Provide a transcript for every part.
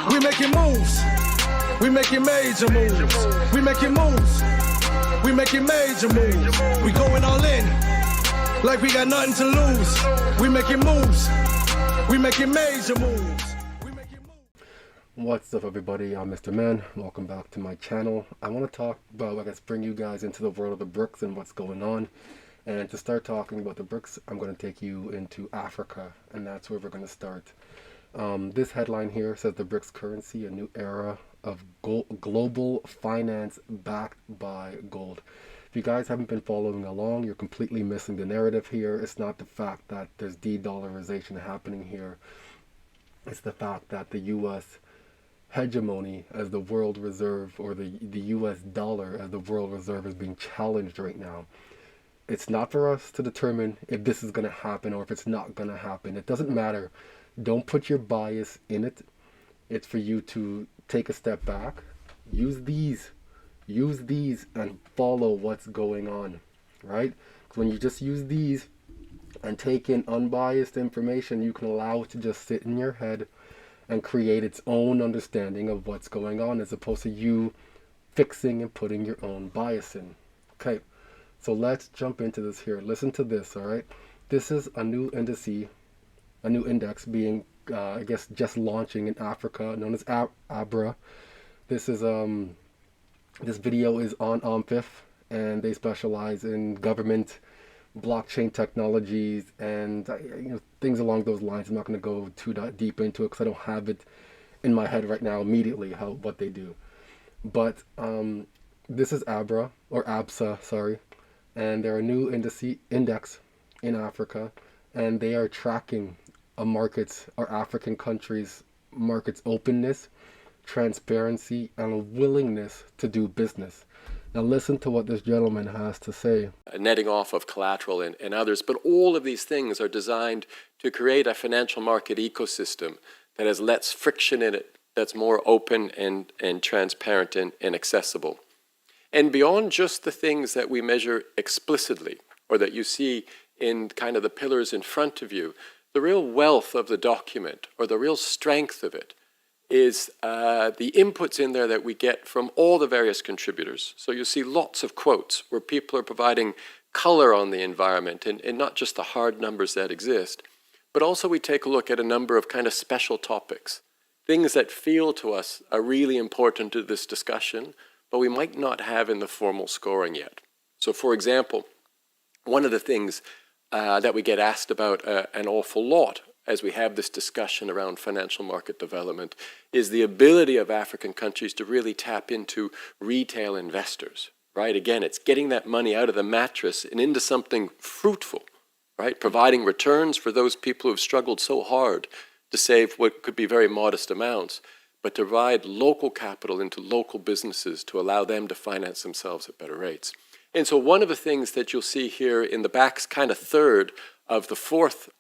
We making moves. We making major moves. We making moves. We making major moves. We going all in. Like we got nothing to lose. We making moves. We making major moves. What's up, everybody? I'm Mr. Man. Welcome back to my channel. I want to talk about, bring you guys into the world of the BRICS and what's going on. And to start talking about the BRICS, I'm going to take you into Africa, and that's where we're going to start. This headline here says the BRICS currency, a new era of global finance backed by gold. If you guys haven't been following along, you're completely missing the narrative here. It's not the fact that there's de-dollarization happening here. It's the fact that the U.S. hegemony as the world reserve, or the US dollar as the world reserve, is being challenged right now. It's not for us to determine if this is going to happen or if it's not going to happen. It doesn't matter. Don't put your bias in it. It's for you to take a step back, use these and follow what's going on, right? When you just use these and take in unbiased information, you can allow it to just sit in your head and create its own understanding of what's going on, as opposed to you fixing and putting your own bias in. Okay, so let's jump into this here. Listen to this, all right? This is a new index being, I guess, just launching in Africa, known as ABRA. This is this video is on AMPIF, and they specialize in government blockchain technologies and things along those lines. I'm not going to go too deep into it because I don't have it in my head right now immediately what they do. But this is ABRA, or ABSA, sorry, and they're a new index in Africa, and they are tracking African countries' markets openness, transparency, and willingness to do business. Now listen to what this gentleman has to say. Netting off of collateral and others, but all of these things are designed to create a financial market ecosystem that has less friction in it, that's more open and transparent and accessible. And beyond just the things that we measure explicitly, or that you see in kind of the pillars in front of you, the real wealth of the document, or the real strength of it, is the inputs in there that we get from all the various contributors. So you see lots of quotes where people are providing color on the environment, and not just the hard numbers that exist, but also we take a look at a number of kind of special topics, things that feel to us are really important to this discussion, but we might not have in the formal scoring yet. So for example, one of the things that we get asked about an awful lot as we have this discussion around financial market development is the ability of African countries to really tap into retail investors, right? Again, it's getting that money out of the mattress and into something fruitful, right? Providing returns for those people who have struggled so hard to save what could be very modest amounts, but to provide local capital into local businesses to allow them to finance themselves at better rates. And so one of the things that you'll see here in the back kind of third of the fourth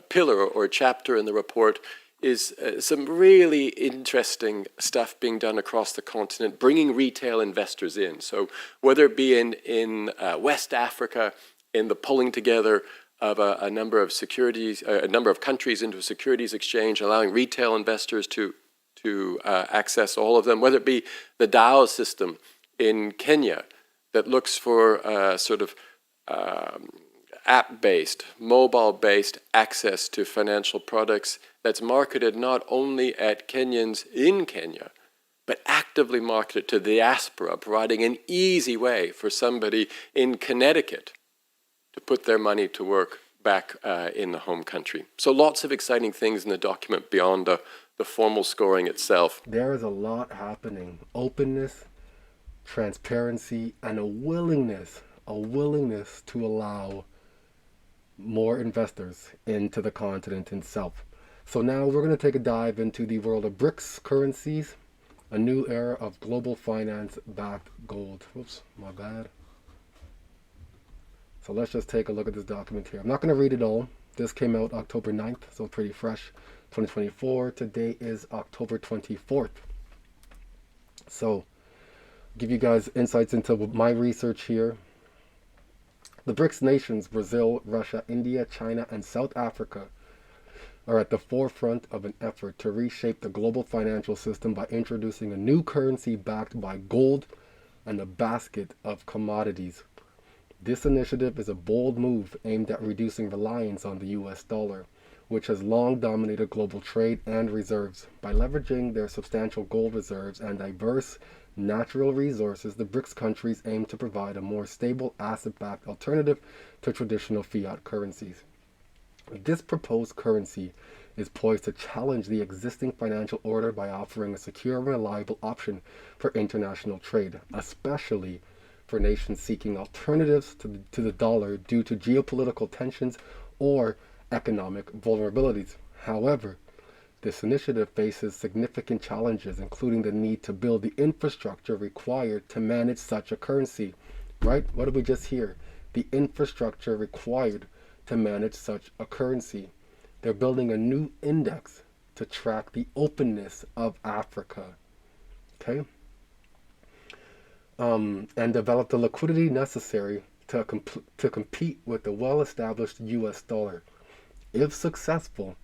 pillar or chapter in the report is some really interesting stuff being done across the continent, bringing retail investors in. So whether it be in West Africa, in the pulling together of a number of securities, a number of countries into a securities exchange, allowing retail investors to access all of them, whether it be the DAO system in Kenya that looks for sort of app-based, mobile-based access to financial products that's marketed not only at Kenyans in Kenya, but actively marketed to the diaspora, providing an easy way for somebody in Connecticut to put their money to work back in the home country. So lots of exciting things in the document beyond the formal scoring itself. There is a lot happening. Openness, transparency, and a willingness to allow more investors into the continent itself. So now we're going to take a dive into the world of BRICS currencies, a new era of global finance backed gold. Oops, my bad. So let's just take a look at this document here. I'm not going to read it all. This came out October 9th, so pretty fresh. 2024. Today is October 24th. So give you guys insights into my research here. The BRICS nations, Brazil, Russia, India, China, and South Africa, are at the forefront of an effort to reshape the global financial system by introducing a new currency backed by gold and a basket of commodities. This initiative is a bold move aimed at reducing reliance on the US dollar, which has long dominated global trade and reserves. By leveraging their substantial gold reserves and diverse natural resources, the BRICS countries aim to provide a more stable asset-backed alternative to traditional fiat currencies. This proposed currency is poised to challenge the existing financial order by offering a secure and reliable option for international trade, especially for nations seeking alternatives to the dollar due to geopolitical tensions or economic vulnerabilities. However, this initiative faces significant challenges, including the need to build the infrastructure required to manage such a currency. Right? What did we just hear? The infrastructure required to manage such a currency. They're building a new index to track the openness of Africa. Okay? And develop the liquidity necessary to compete with the well-established US dollar. If successful,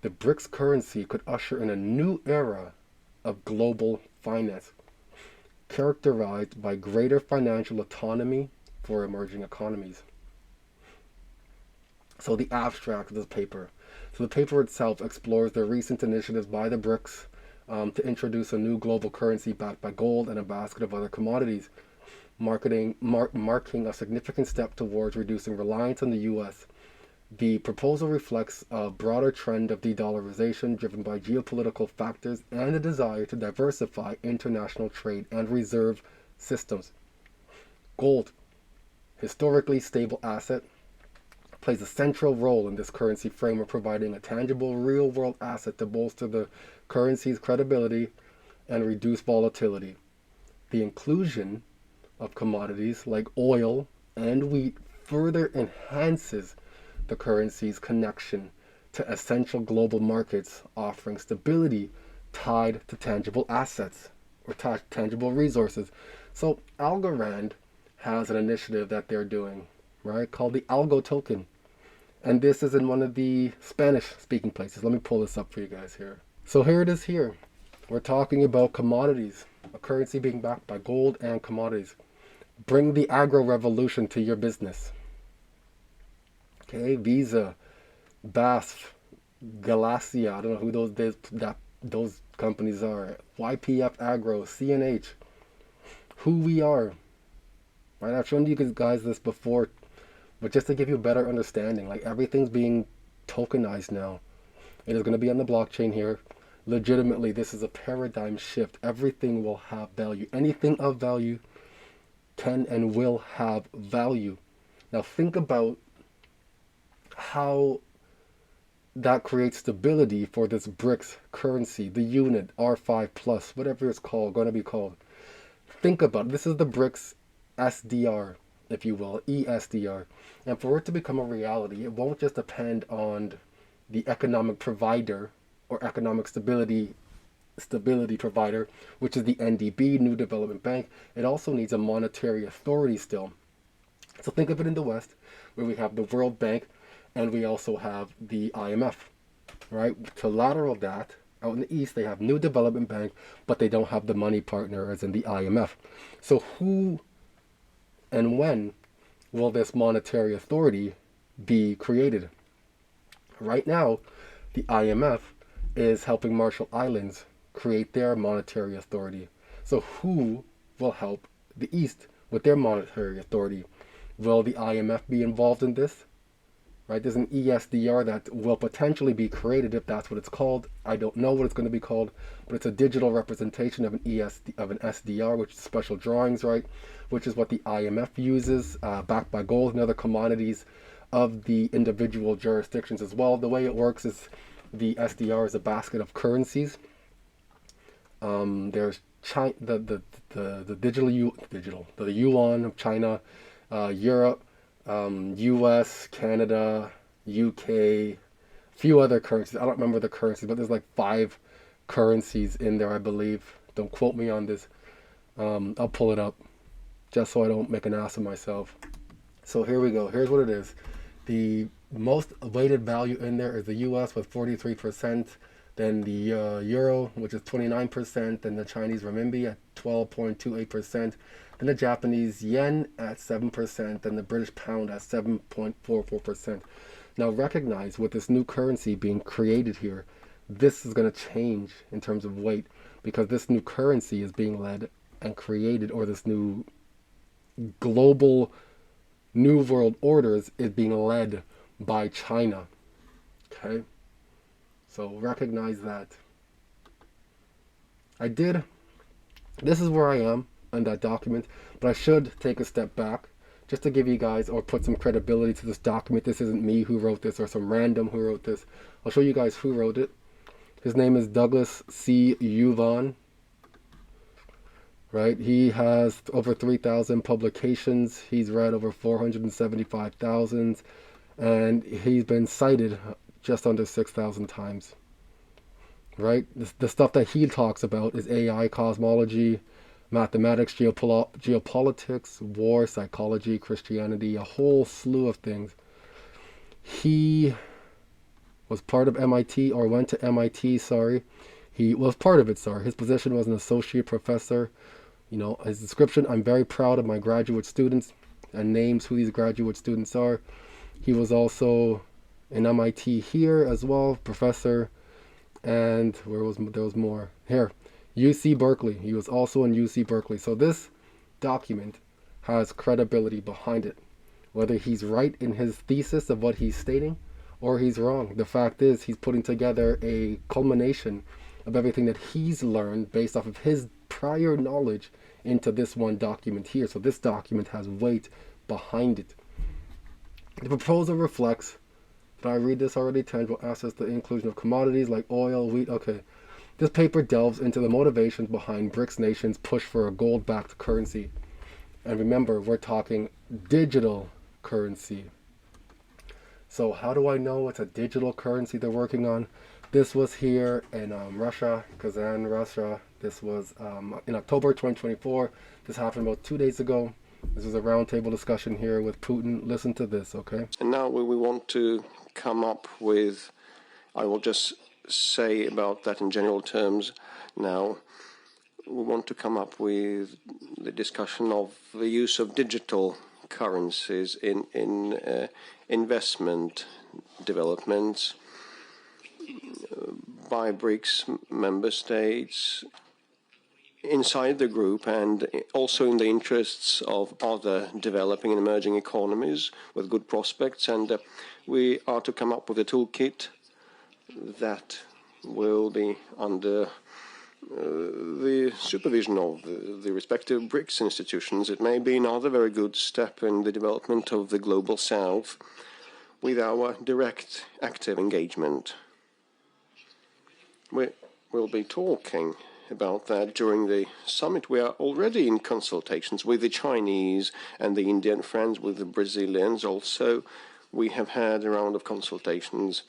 the BRICS currency could usher in a new era of global finance, characterized by greater financial autonomy for emerging economies. So the abstract of this paper. So the paper itself explores the recent initiatives by the BRICS to introduce a new global currency backed by gold and a basket of other commodities, marking a significant step towards reducing reliance on the US. The proposal reflects a broader trend of de-dollarization driven by geopolitical factors and a desire to diversify international trade and reserve systems. Gold, historically stable asset, plays a central role in this currency framework, providing a tangible real-world asset to bolster the currency's credibility and reduce volatility. The inclusion of commodities like oil and wheat further enhances the currency's connection to essential global markets, offering stability tied to tangible assets or tangible resources. So Algorand has an initiative that they're doing, right, called the Algo token. And this is in one of the Spanish-speaking places. Let me pull this up for you guys here. So here it is here. We're talking about commodities, a currency being backed by gold and commodities. Bring the agro-revolution to your business. Okay, Visa, BASF, Galacia, I don't know who those companies are. YPF Agro, CNH, who we are. Right, I've shown you guys this before, but just to give you a better understanding, like everything's being tokenized now. It is going to be on the blockchain here. Legitimately, this is a paradigm shift. Everything will have value. Anything of value can and will have value. Now think about how that creates stability for this BRICS currency, the unit, R5 plus, whatever it's called, going to be called. Think about it. This is the BRICS SDR, if you will, ESDR. And for it to become a reality, it won't just depend on the economic provider or economic stability provider, which is the NDB, New Development Bank. It also needs a monetary authority still. So think of it in the West, where we have the World Bank, and we also have the IMF, right? To lateral that, out in the East, they have New Development Bank, but they don't have the money partner as in the IMF. So who and when will this monetary authority be created? Right now, the IMF is helping Marshall Islands create their monetary authority. So who will help the East with their monetary authority? Will the IMF be involved in this? Right, there's an ESDR that will potentially be created if that's what it's called. I don't know what it's going to be called, but it's a digital representation of an SDR, which is special drawings, right? Which is what the IMF uses, backed by gold and other commodities of the individual jurisdictions as well. The way it works is the SDR is a basket of currencies. There's China, the yuan of China, Europe, US, Canada, UK, a few other currencies. I don't remember the currencies, but there's like 5 currencies in there, I believe. Don't quote me on this. I'll pull it up just so I don't make an ass of myself. So here we go. Here's what it is. The most weighted value in there is the US with 43%, then the Euro, which is 29%, then the Chinese Renminbi at 12.28%, then the Japanese Yen at 7%, then the British Pound at 7.44%. Now recognize with this new currency being created here, this is going to change in terms of weight because this new currency is being led and created, or this new global new world orders is being led by China. Okay? So recognize that. This is where I am in that document, but I should take a step back just to give you guys, or put some credibility to this document. This isn't me who wrote this or some random who wrote this. I'll show you guys who wrote it. His name is Douglas C. Yuvan. Right? He has over 3,000 publications. He's read over 475,000. And he's been cited just under 6,000 times. Right? The stuff that he talks about is AI, cosmology, mathematics, geopolitics, war, psychology, Christianity, a whole slew of things. He was part of MIT, or went to MIT, sorry. He was part of it, sorry. His position was an associate professor. You know, his description, I'm very proud of my graduate students, and names who these graduate students are. He was also in MIT here as well, professor, and there was more. Here, UC Berkeley. He was also in UC Berkeley. So this document has credibility behind it. Whether he's right in his thesis of what he's stating, or he's wrong. The fact is, he's putting together a culmination of everything that he's learned based off of his prior knowledge into this one document here. So this document has weight behind it. The proposal reflects, did I read this already? Tangible assets, the inclusion of commodities like oil, wheat. Okay. This paper delves into the motivations behind BRICS nations' push for a gold-backed currency. And remember, we're talking digital currency. So how do I know it's a digital currency they're working on? This was here in Russia, Kazan, Russia. This was in October 2024. This happened about 2 days ago. This is a roundtable discussion here with Putin. Listen to this, okay? And now we want to come up with, I will just say about that in general terms now, we want to come up with the discussion of the use of digital currencies in investment developments by BRICS member states inside the group, and also in the interests of other developing and emerging economies with good prospects. And we are to come up with a toolkit that will be under the supervision of the respective BRICS institutions. It may be another very good step in the development of the global south with our direct active engagement. We will be talking about that during the summit. We are already in consultations with the Chinese and the Indian friends, with the Brazilians also. We have had a round of consultations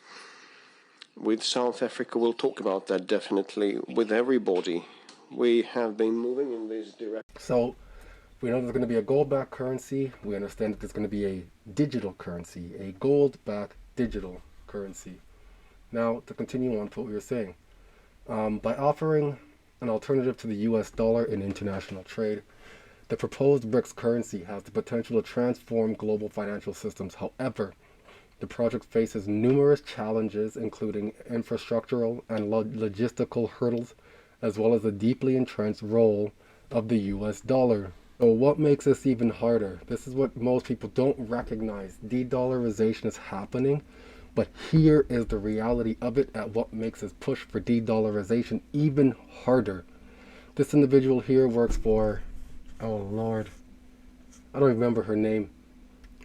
with South Africa. We'll talk about that definitely with everybody. We have been moving in this direction. So we know there's going to be a gold-backed currency. We understand that there's going to be a digital currency, a gold-backed digital currency. Now, to continue on to what we were saying, by offering an alternative to the US dollar in international trade, the proposed BRICS currency has the potential to transform global financial systems. However, the project faces numerous challenges, including infrastructural and logistical hurdles, as well as the deeply entrenched role of the US dollar. So what makes this even harder? This is what most people don't recognize. De-dollarization is happening, but here is the reality of it at what makes this push for de-dollarization even harder. This individual here works for, oh Lord, I don't remember her name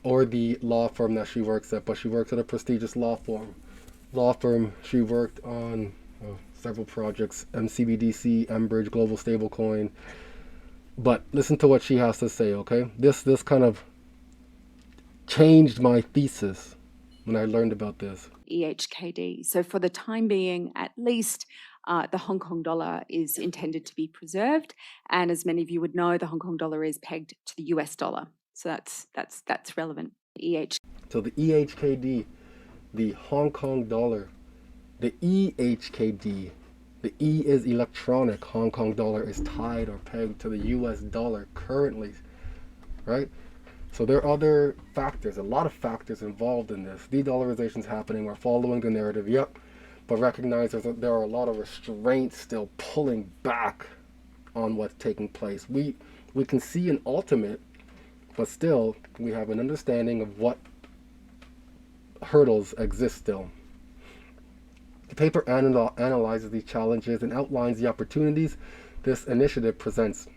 or the law firm that she works at, but she works at a prestigious law firm. She worked on several projects, MCBDC, Mbridge, Global Stablecoin. But listen to what she has to say, okay? This kind of changed my thesis when I learned about this. EHKD. So for the time being, at least, the Hong Kong dollar is intended to be preserved. And as many of you would know, the Hong Kong dollar is pegged to the US dollar. So that's relevant. So the EHKD the Hong Kong dollar, the EHKD, the E is electronic, Hong Kong dollar is tied or pegged to the US dollar currently, right? So there are other factors, a lot of factors involved in this. De-dollarization is happening, we're following the narrative, yep, but recognize there are a lot of restraints still pulling back on what's taking place. We can see an ultimate, but still we have an understanding of what hurdles exist still. The paper analyzes these challenges and outlines the opportunities this initiative presents,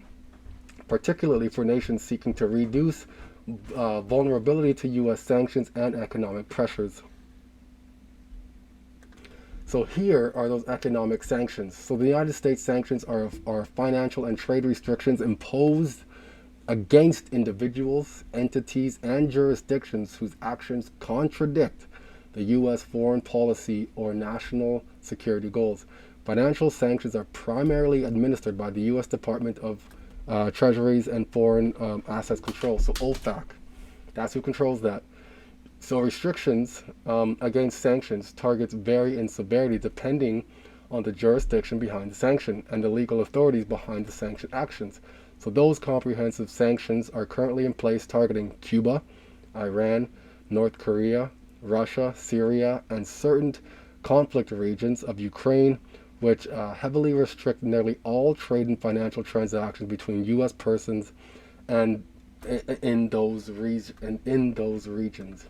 particularly for nations seeking to reduce vulnerability to U.S. sanctions and economic pressures. So here are those economic sanctions. So the United States sanctions are financial and trade restrictions imposed against individuals, entities, and jurisdictions whose actions contradict the U.S. foreign policy or national security goals. Financial sanctions are primarily administered by the U.S. Department of Treasuries and Foreign Assets Control, so OFAC. That's who controls that. So restrictions against sanctions targets vary in severity depending on the jurisdiction behind the sanction and the legal authorities behind the sanction actions. So those comprehensive sanctions are currently in place targeting Cuba, Iran, North Korea, Russia, Syria, and certain conflict regions of Ukraine, which heavily restrict nearly all trade and financial transactions between U.S. persons and in those regions.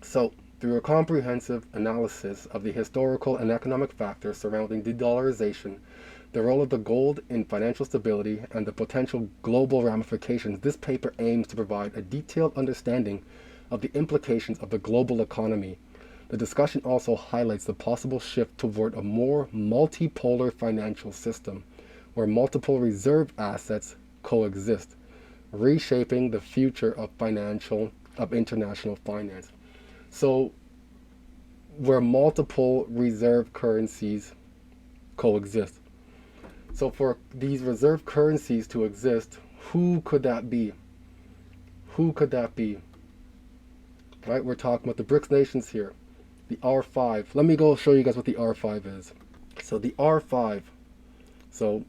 So, through a comprehensive analysis of the historical and economic factors surrounding de-dollarization, the role of the gold in financial stability, and the potential global ramifications, this paper aims to provide a detailed understanding of the implications of the global economy. The discussion also highlights the possible shift toward a more multipolar financial system, where multiple reserve assets coexist, reshaping the future of international finance. So, where multiple reserve currencies coexist. So for these reserve currencies to exist, who could that be? Who could that be? Right, we're talking about the BRICS nations here. The R5. Let me go show you guys what the R5 is. So the R5. So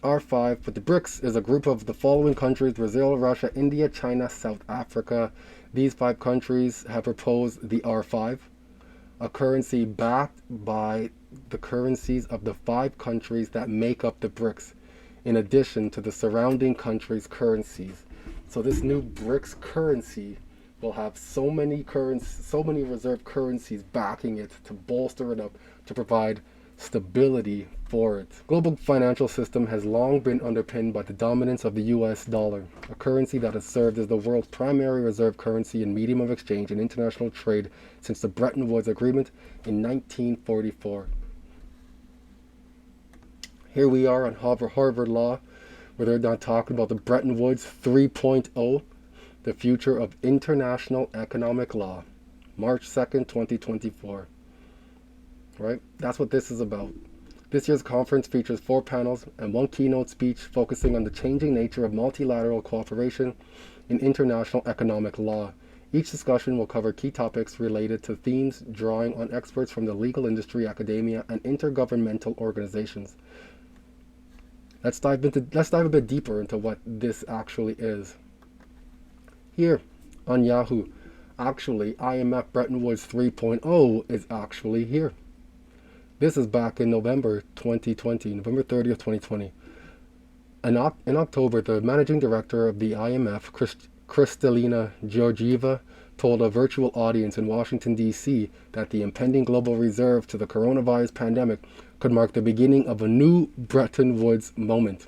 R5 for the BRICS is a group of the following countries: Brazil, Russia, India, China, South Africa. These 5 countries have proposed the R5, a currency backed by the currencies of the 5 countries that make up the BRICS, in addition to the surrounding countries' currencies. So this new BRICS currency will have so many reserve currencies backing it to bolster it up, to provide stability for it. Global financial system has long been underpinned by the dominance of the US dollar, a currency that has served as the world's primary reserve currency and medium of exchange in international trade since the Bretton Woods Agreement in 1944. Here we are on Harvard Law, where they're now talking about the Bretton Woods 3.0, the future of international economic law, March 2nd, 2024. Right? That's what this is about. This year's conference features 4 panels and 1 keynote speech focusing on the changing nature of multilateral cooperation in international economic law. Each discussion will cover key topics related to themes drawing on experts from the legal industry, academia, and intergovernmental organizations. Let's dive a bit deeper into what this actually is. Here on Yahoo, actually IMF Bretton Woods 3.0 is actually here. This is back in November 2020, November 30th, 2020. In October, the managing director of the IMF, Kristalina Georgieva, told a virtual audience in Washington, D.C. that the impending global reserve to the coronavirus pandemic could mark the beginning of a new Bretton Woods moment.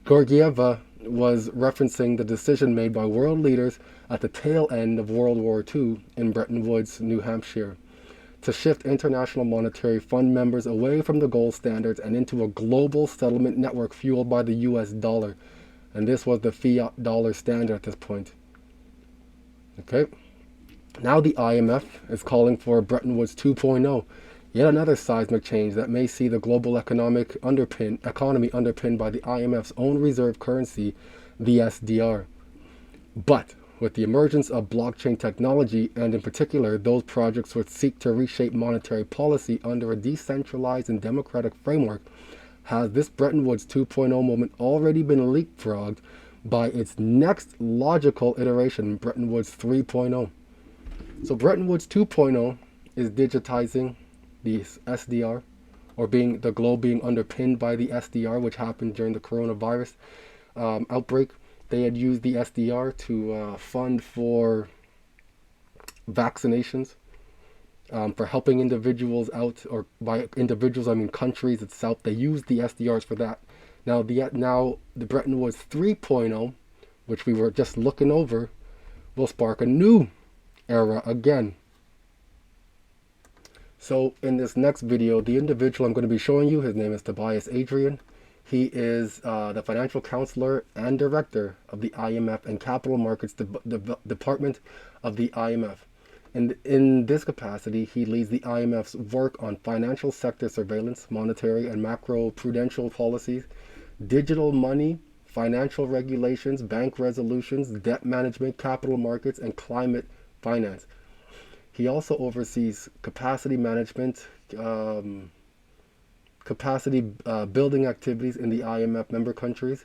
Georgieva was referencing the decision made by world leaders at the tail end of World War II in Bretton Woods, New Hampshire, to shift International Monetary Fund members away from the gold standards and into a global settlement network fueled by the US dollar. And this was the fiat dollar standard at this point. Okay. Now the IMF is calling for Bretton Woods 2.0, yet another seismic change that may see the global economy underpinned by the IMF's own reserve currency, the SDR. But with the emergence of blockchain technology, and in particular those projects which seek to reshape monetary policy under a decentralized and democratic framework, has this Bretton Woods 2.0 moment already been leapfrogged by its next logical iteration, Bretton Woods 3.0. So Bretton Woods 2.0 is digitizing the SDR, or being the globe being underpinned by the SDR, which happened during the coronavirus outbreak. They had used the SDR to fund for vaccinations, for helping individuals out, or by individuals I mean countries itself. They used the SDRs for that. Now the Bretton Woods 3.0, which we were just looking over, will spark a new era again. So in this next video, the individual I'm going to be showing you, his name is Tobias Adrian. He is the financial counselor and director of the IMF and Capital Markets Department of the IMF. And in this capacity, he leads the IMF's work on financial sector surveillance, monetary and macro-prudential policies, digital money, financial regulations, bank resolutions, debt management, capital markets, and climate finance. He also oversees capacity management, capacity building activities in the IMF member countries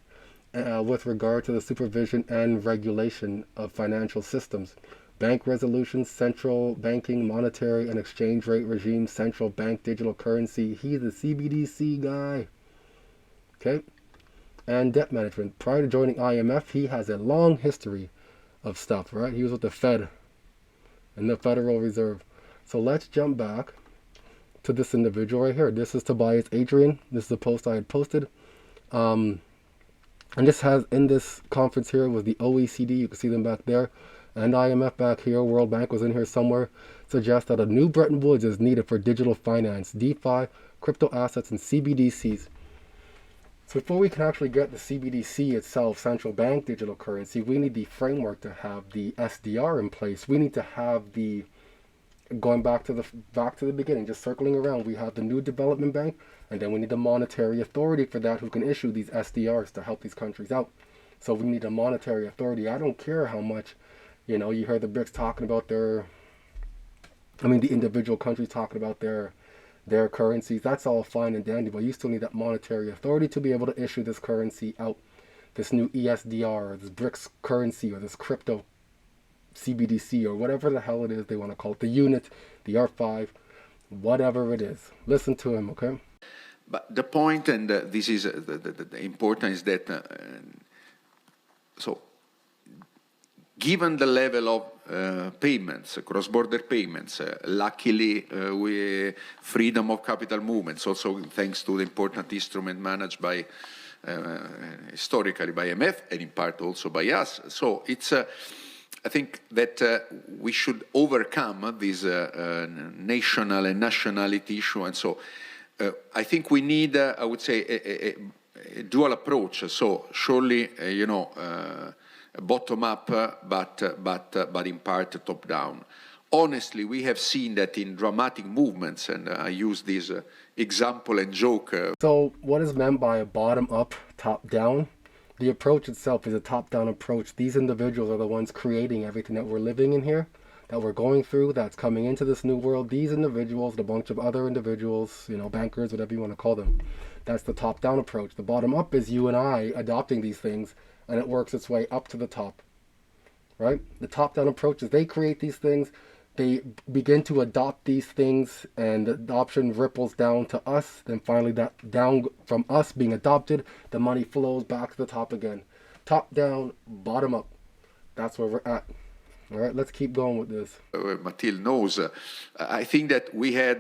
with regard to the supervision and regulation of financial systems, bank resolutions, central banking, monetary and exchange rate regime, central bank digital currency. He's the CBDC guy. Okay? And debt management. Prior to joining IMF, he has a long history of stuff, right? He was with the Fed and the Federal Reserve. So let's jump back to this individual right here. This is Tobias Adrian. This is a post I had posted. And this has, in this conference here, was the OECD, you can see them back there, and IMF back here, World Bank was in here somewhere, suggests that a new Bretton Woods is needed for digital finance, DeFi, crypto assets, and CBDCs. So before we can actually get the CBDC itself, central bank digital currency, we need the framework to have the SDR in place. We need to have the, going back to the beginning, just circling around, we have the new development bank, and then we need the monetary authority for that, who can issue these SDRs to help these countries out. So we need a monetary authority. I don't care how much, you know, you heard the BRICS talking about the individual countries talking about their currencies. That's all fine and dandy, but you still need that monetary authority to be able to issue this currency out, this new ESDR, or this BRICS currency, or this crypto CBDC, or whatever the hell it is they want to call it, the unit, the R5, whatever it is. Listen to him, okay? But the point, and this is the important, is that so given the level of payments, cross-border payments, luckily we freedom of capital movements, also thanks to the important instrument managed by historically by IMF and in part also by us. So it's I think that we should overcome this national and nationality issue, and so I think we need, I would say, a dual approach. So surely, bottom up, but in part top down. Honestly, we have seen that in dramatic movements, and I use this example and joke. So what is meant by a bottom up, top down? The approach itself is a top-down approach. These individuals are the ones creating everything that we're living in here, that we're going through, that's coming into this new world. These individuals and a bunch of other individuals, bankers, whatever you want to call them. That's the top-down approach. The bottom-up is you and I adopting these things, and it works its way up to the top, right? The top-down approach is they create these things, they begin to adopt these things, and the adoption ripples down to us. Then finally, that down from us being adopted, the money flows back to the top again. Top down, bottom up. That's where we're at. All right, let's keep going with this. Mathilde knows. I think that we had,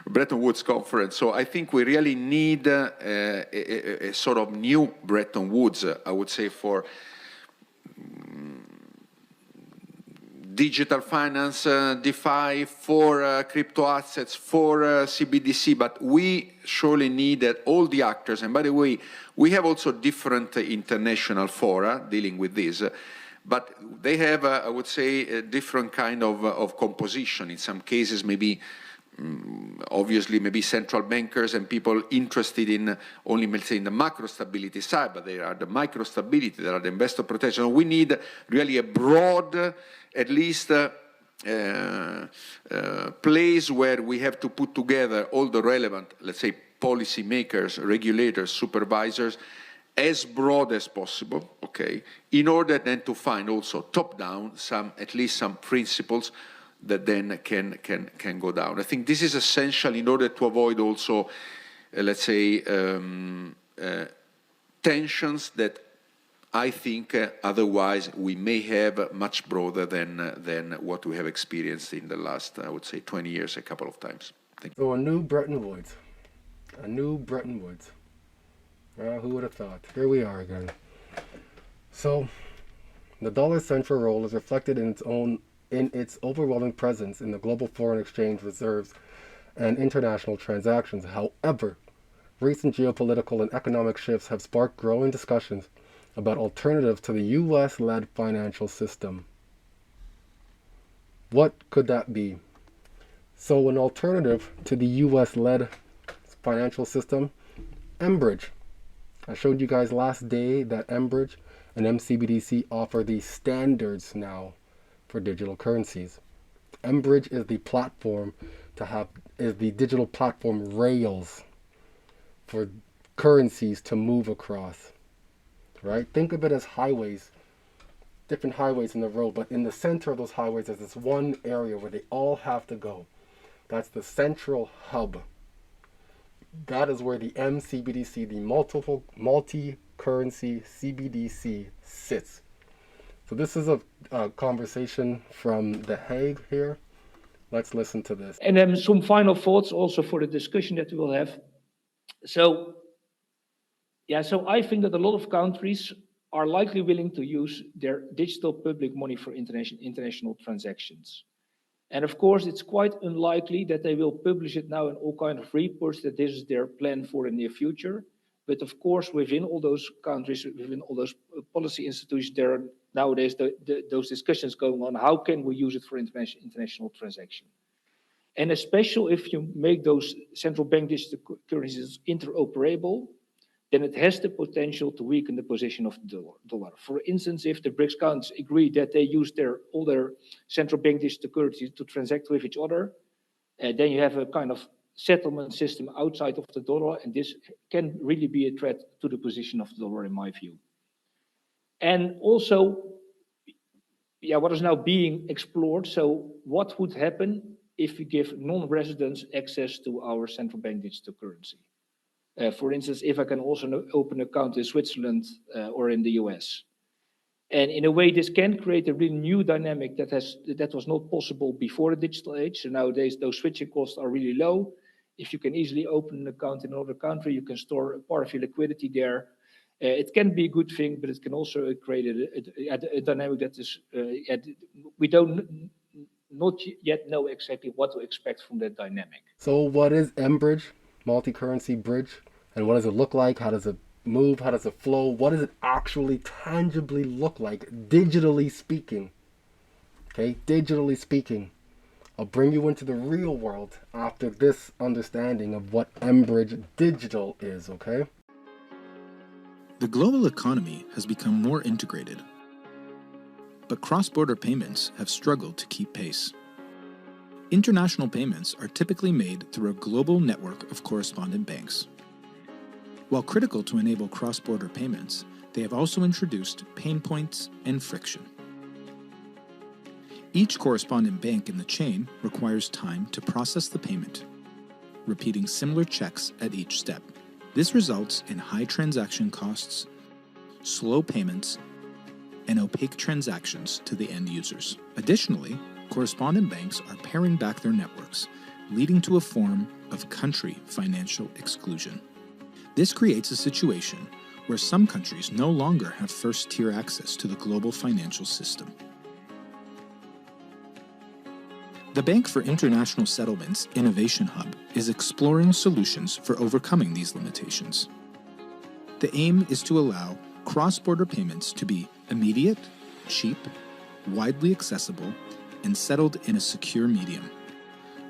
Bretton Woods conference. So I think we really need a sort of new Bretton Woods, I would say, for digital finance, DeFi, for crypto assets, for CBDC, but we surely need that all the actors, and by the way, we have also different international fora dealing with this, but they have, I would say, a different kind of composition. In some cases, maybe obviously maybe central bankers and people interested in only, let's say, in the macro stability side, but there are the micro stability, there are the investor protection. We need really a broad, at least place where we have to put together all the relevant, let's say, policy makers, regulators, supervisors, as broad as possible, okay, in order then to find also top-down at least some principles that then can go down. I think this is essential in order to avoid also, let's say, tensions that I think otherwise we may have much broader than what we have experienced in the last, I would say, 20 years a couple of times. Thank you. So a new Bretton Woods. A new Bretton Woods. Who would have thought? Here we are again. So the dollar's central role is reflected in its overwhelming presence in the global foreign exchange reserves and international transactions. However, recent geopolitical and economic shifts have sparked growing discussions about alternatives to the US-led financial system. What could that be? So an alternative to the US-led financial system, Mbridge. I showed you guys last day that Mbridge and MCBDC offer the standards now for digital currencies. Mbridge is the platform is the digital platform rails for currencies to move across. Right? Think of it as highways, different highways in the road, but in the center of those highways there's this one area where they all have to go. That's the central hub. That is where the MCBDC, the multi-currency CBDC, sits. So this is a conversation from The Hague here. Let's listen to this. And then some final thoughts also for the discussion that we will have. So I think that a lot of countries are likely willing to use their digital public money for international transactions. And of course, it's quite unlikely that they will publish it now in all kinds of reports that this is their plan for the near future. But of course, within all those countries, within all those policy institutions, there are nowadays those discussions going on. How can we use it for international transaction? And especially if you make those central bank digital currencies interoperable, then it has the potential to weaken the position of the dollar. For instance, if the BRICS countries agree that they use all their central bank digital currencies to transact with each other, then you have a kind of settlement system outside of the dollar, and this can really be a threat to the position of the dollar, in my view. And also, what is now being explored, so what would happen if we give non-residents access to our central bank digital currency? For instance, if I can also open an account in Switzerland or in the US. And in a way, this can create a really new dynamic that was not possible before the digital age. So nowadays, those switching costs are really low. If you can easily open an account in another country, you can store a part of your liquidity there. It can be a good thing, but it can also create a dynamic that is, we don't not yet know exactly what to expect from that dynamic. So what is Mbridge, multi-currency bridge? And what does it look like? How does it move? How does it flow? What does it actually tangibly look like, digitally speaking? Okay, digitally speaking. I'll bring you into the real world after this understanding of what Mbridge Digital is, okay? The global economy has become more integrated, but cross-border payments have struggled to keep pace. International payments are typically made through a global network of correspondent banks. While critical to enable cross-border payments, they have also introduced pain points and friction. Each correspondent bank in the chain requires time to process the payment, repeating similar checks at each step. This results in high transaction costs, slow payments, and opaque transactions to the end users. Additionally, correspondent banks are paring back their networks, leading to a form of country financial exclusion. This creates a situation where some countries no longer have first-tier access to the global financial system. The Bank for International Settlements Innovation Hub is exploring solutions for overcoming these limitations. The aim is to allow cross-border payments to be immediate, cheap, widely accessible, and settled in a secure medium,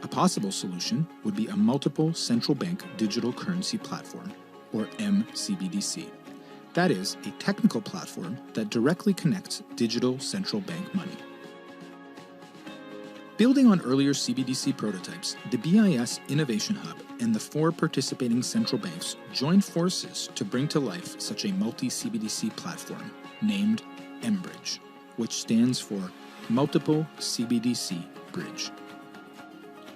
A possible solution would be a multiple central bank digital currency platform, or MCBDC. That is, a technical platform that directly connects digital central bank money. Building on earlier CBDC prototypes, the BIS Innovation Hub and the 4 participating central banks joined forces to bring to life such a multi-CBDC platform named Mbridge, which stands for Multiple CBDC Bridge.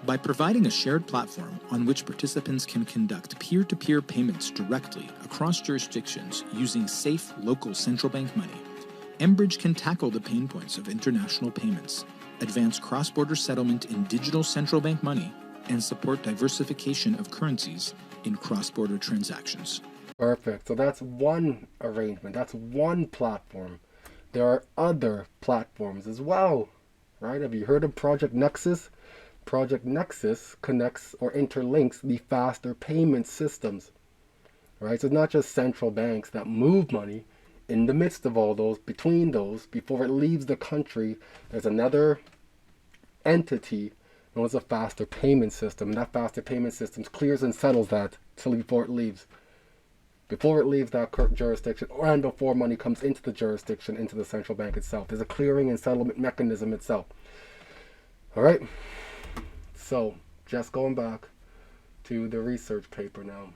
By providing a shared platform on which participants can conduct peer-to-peer payments directly across jurisdictions using safe local central bank money, Mbridge can tackle the pain points of international payments, advance cross-border settlement in digital central bank money, and support diversification of currencies in cross-border transactions. Perfect. So that's one arrangement. That's one platform. There are other platforms as well, right? Have you heard of Project Nexus? Project Nexus connects or interlinks the faster payment systems, right? So it's not just central banks that move money. In the midst of all those, between those, before it leaves the country, there's another entity known as a faster payment system. And that faster payment system clears and settles that till before it leaves. Before it leaves that jurisdiction, and before money comes into the jurisdiction, into the central bank itself. There's a clearing and settlement mechanism itself. All right? So, just going back to the research paper now.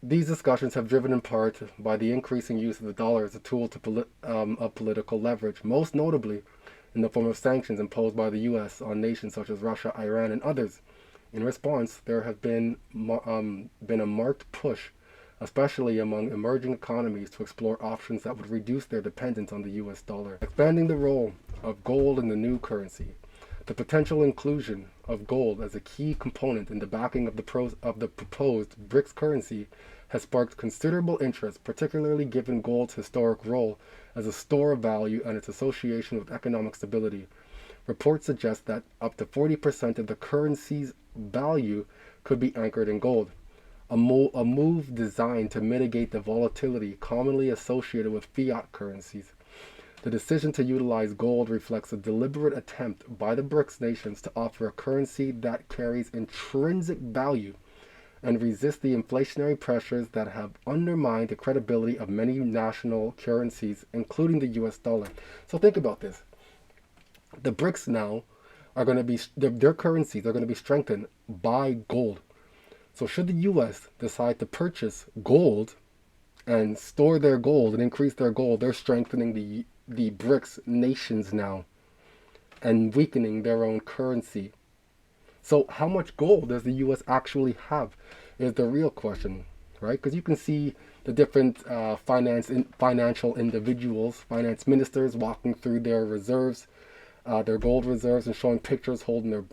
These discussions have driven in part by the increasing use of the dollar as a tool of political leverage, most notably in the form of sanctions imposed by the U.S. on nations such as Russia, Iran, and others. In response, there has been a marked push, especially among emerging economies, to explore options that would reduce their dependence on the U.S. dollar. Expanding the role of gold in the new currency, the potential inclusion of gold as a key component in the backing of the proposed BRICS currency has sparked considerable interest, particularly given gold's historic role as a store of value and its association with economic stability. Reports suggest that up to 40% of the currency's value could be anchored in gold, a move designed to mitigate the volatility commonly associated with fiat currencies. The decision to utilize gold reflects a deliberate attempt by the BRICS nations to offer a currency that carries intrinsic value and resist the inflationary pressures that have undermined the credibility of many national currencies, including the US dollar. So think about this. The BRICS now are going to be, their currencies are going to be strengthened by gold. So should the US decide to purchase gold and store their gold and increase their gold, they're strengthening the BRICS nations now and weakening their own currency. So how much gold does the US actually have is the real question, right? Because you can see the different financial individuals, finance ministers walking through their reserves, their gold reserves, and showing pictures holding their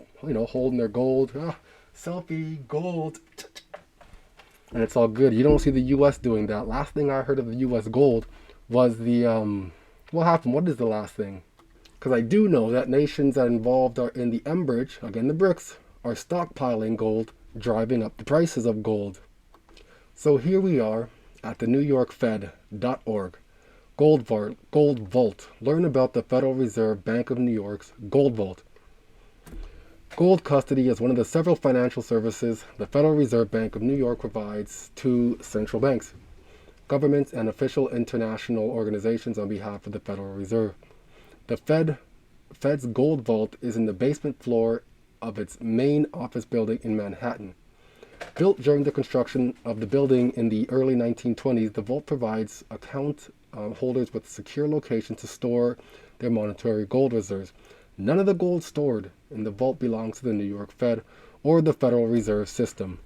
gold. Selfie, gold. And it's all good. You don't see the US doing that. Last thing I heard of the US gold was the what happened? What is the last thing? Because I do know that nations that involved are in the Mbridge, again the BRICS, are stockpiling gold, driving up the prices of gold. So here we are at the NewYorkFed.org. Gold Vault. Learn about the Federal Reserve Bank of New York's Gold Vault. Gold custody is one of the several financial services the Federal Reserve Bank of New York provides to central banks, governments, and official international organizations on behalf of the Federal Reserve. The Fed's Gold Vault is in the basement floor of its main office building in Manhattan. Built during the construction of the building in the early 1920s, the vault provides account holders with a secure location to store their monetary gold reserves. None of the gold stored in the vault belongs to the New York Fed or the Federal Reserve System.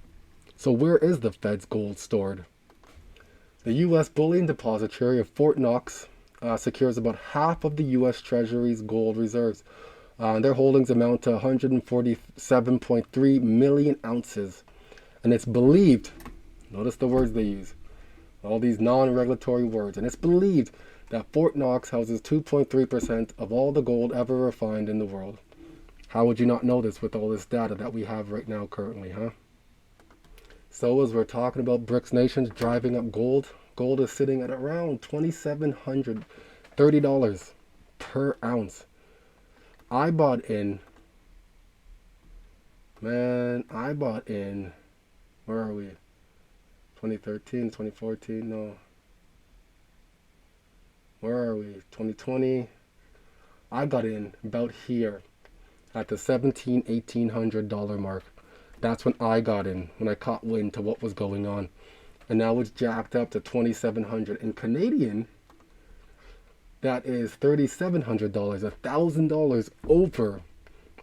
So where is the Fed's gold stored? The U.S. Bullion Depository of Fort Knox secures about half of the U.S. Treasury's gold reserves. Their holdings amount to 147.3 million ounces. And it's believed, notice the words they use, all these non-regulatory words, and it's believed that Fort Knox houses 2.3% of all the gold ever refined in the world. How would you not know this with all this data that we have right now currently, huh? So as we're talking about BRICS nations driving up gold, gold is sitting at around $2,730 per ounce. I bought in, where are we? 2013, 2014, no. Where are we? 2020. I got in about here at the $1,700, $1,800 mark. That's when I got in, when I caught wind to what was going on. And now it's jacked up to $2,700. In Canadian, that is $3,700, $1,000 over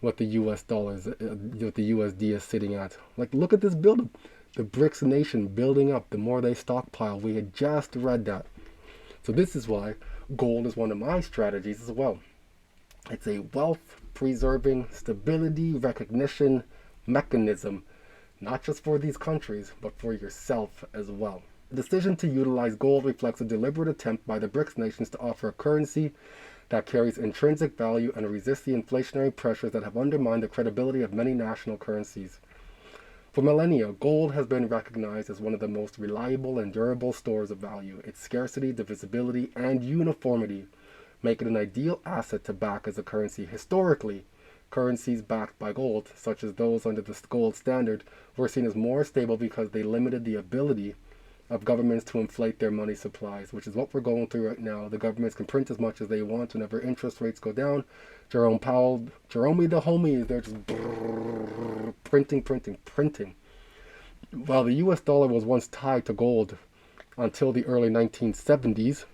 what the US dollars, what the USD is sitting at. Like, look at this buildup. The BRICS nation building up. The more they stockpile. We had just read that. So this is why gold is one of my strategies as well. It's a wealth preserving stability recognition mechanism, not just for these countries, but for yourself as well. The decision to utilize gold reflects a deliberate attempt by the BRICS nations to offer a currency that carries intrinsic value and resists the inflationary pressures that have undermined the credibility of many national currencies. For millennia, gold has been recognized as one of the most reliable and durable stores of value. Its scarcity, divisibility, and uniformity make it an ideal asset to back as a currency. Historically, currencies backed by gold, such as those under the gold standard, were seen as more stable because they limited the ability of governments to inflate their money supplies, which is what we're going through right now. The governments can print as much as they want whenever interest rates go down. Jerome Powell, Jerome the homie, they're just printing. While the US dollar was once tied to gold until the early 1970s,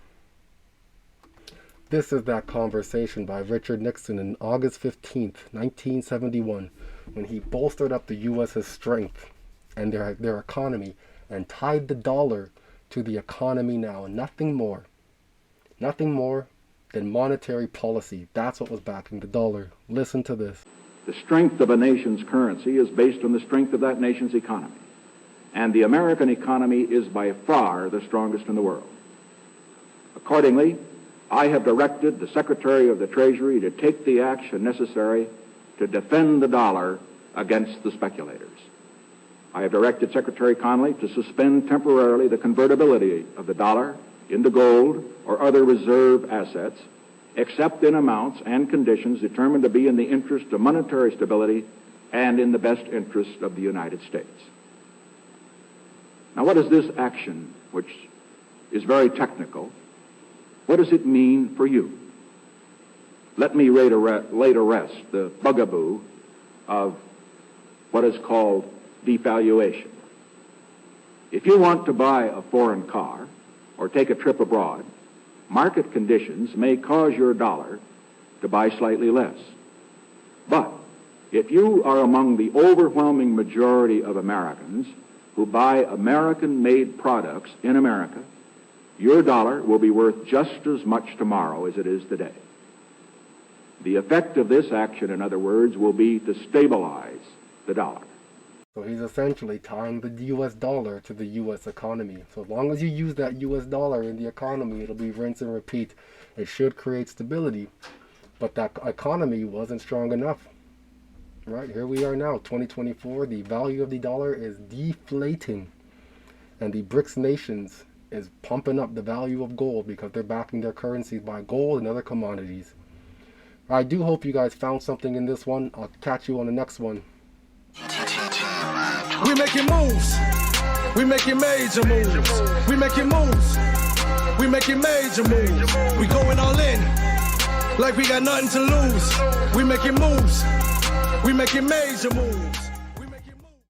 this is that conversation by Richard Nixon on August 15th, 1971, when he bolstered up the US's strength and their economy and tied the dollar to the economy now. Nothing more than monetary policy. That's what was backing the dollar. Listen to this. The strength of a nation's currency is based on the strength of that nation's economy. And the American economy is by far the strongest in the world. Accordingly, I have directed the Secretary of the Treasury to take the action necessary to defend the dollar against the speculators. I have directed Secretary Connally to suspend temporarily the convertibility of the dollar into gold or other reserve assets, except in amounts and conditions determined to be in the interest of monetary stability and in the best interest of the United States. Now, what is this action, which is very technical, what does it mean for you? Let me lay to rest the bugaboo of what is called devaluation. If you want to buy a foreign car or take a trip abroad, market conditions may cause your dollar to buy slightly less. But if you are among the overwhelming majority of Americans who buy American-made products in America, your dollar will be worth just as much tomorrow as it is today. The effect of this action, in other words, will be to stabilize the dollar. So he's essentially tying the US dollar to the US economy. So as long as you use that US dollar in the economy, it'll be rinse and repeat. It should create stability, but that economy wasn't strong enough. Right, here we are now, 2024, the value of the dollar is deflating. And the BRICS nations is pumping up the value of gold because they're backing their currencies by gold and other commodities. I do hope you guys found something in this one. I'll catch you on the next one. We making moves. We making major moves. We making moves. We making major moves. We going all in like we got nothing to lose. We making moves. We making major moves.